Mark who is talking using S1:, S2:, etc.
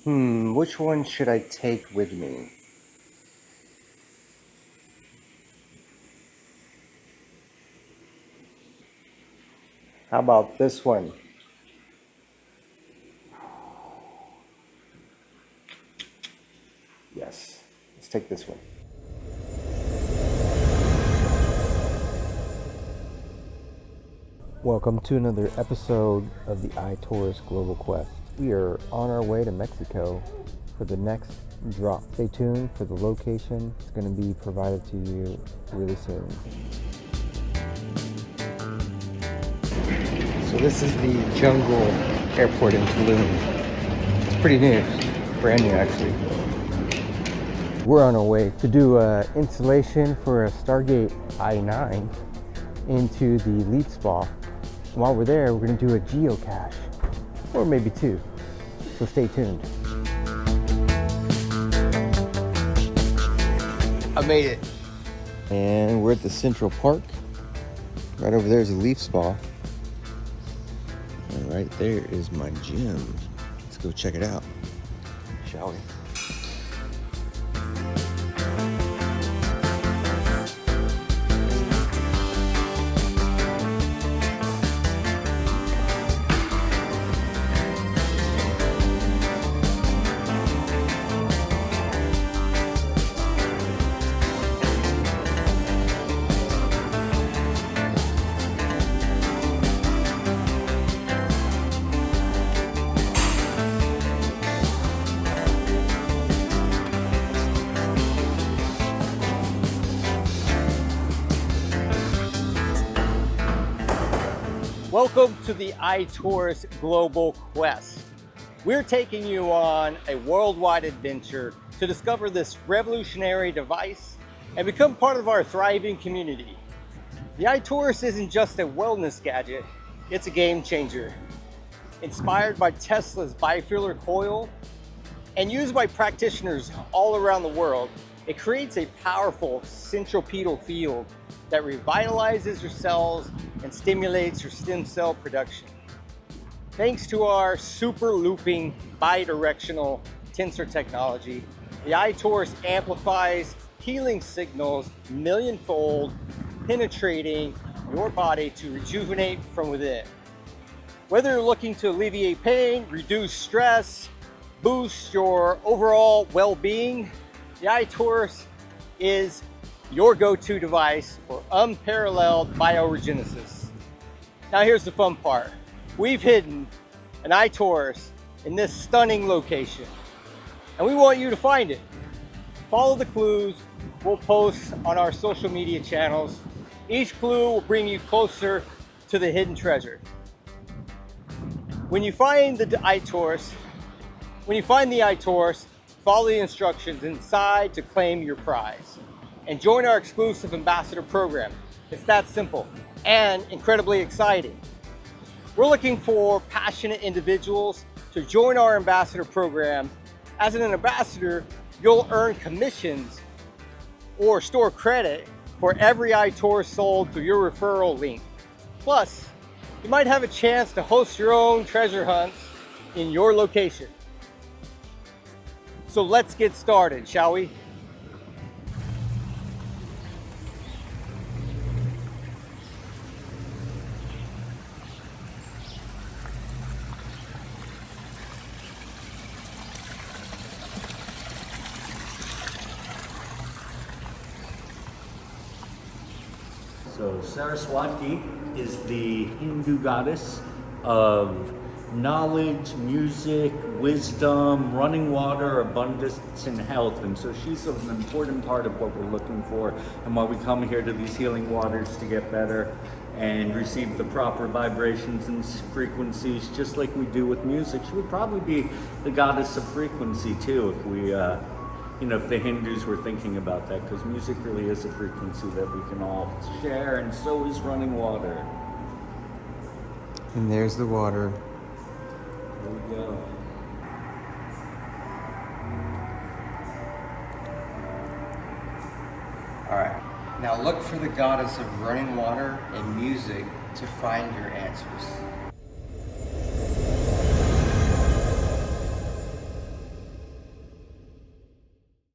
S1: Which one should I take with me? How about this one? Yes, let's take this one. Welcome to another episode of the iTorus Global Quest. We are on our way to Mexico for the next drop. Stay tuned for the location. It's going to be provided to you really soon. So this is the Jungle Airport in Tulum. It's pretty new, brand new actually. We're on our way to do an installation for a Stargate i9 into the lead spa. While we're there, we're going to do a geocache, or maybe two, so stay tuned. I made it. And we're at the Central Park. Right over there is a leaf spa. And right there is my gym. Let's go check it out, shall we? Welcome to the iTorus Global Quest. We're taking you on a worldwide adventure to discover this revolutionary device and become part of our thriving community. The iTorus isn't just a wellness gadget, it's a game changer. Inspired by Tesla's bifilar coil and used by practitioners all around the world, it creates a powerful centripetal field that revitalizes your cells and stimulates your stem cell production. Thanks to our super looping bidirectional tensor technology, the iTorus amplifies healing signals millionfold, penetrating your body to rejuvenate from within. Whether you're looking to alleviate pain, reduce stress, boost your overall well-being, the iTorus is your go-to device for unparalleled bioregenesis. Now here's the fun part. We've hidden an iTorus in this stunning location, and we want you to find it. Follow the clues we'll post on our social media channels. Each clue will bring you closer to the hidden treasure. When you find the iTorus, follow the instructions inside to claim your prize and join our exclusive ambassador program. It's that simple and incredibly exciting. We're looking for passionate individuals to join our ambassador program. As an ambassador, you'll earn commissions or store credit for every iTorus sold through your referral link. Plus, you might have a chance to host your own treasure hunts in your location. So let's get started, shall we?
S2: So Saraswati is the Hindu goddess of knowledge, music, wisdom, running water, abundance, and health. And so she's an important part of what we're looking for and why we come here to these healing waters to get better and receive the proper vibrations and frequencies, just like we do with music. She would probably be the goddess of frequency too, if we if the Hindus were thinking about that, because music really is a frequency that we can all share, and so is running water.
S1: And there's the water.
S2: There we go.
S1: All right, now look for the goddess of running water and music to find your answers.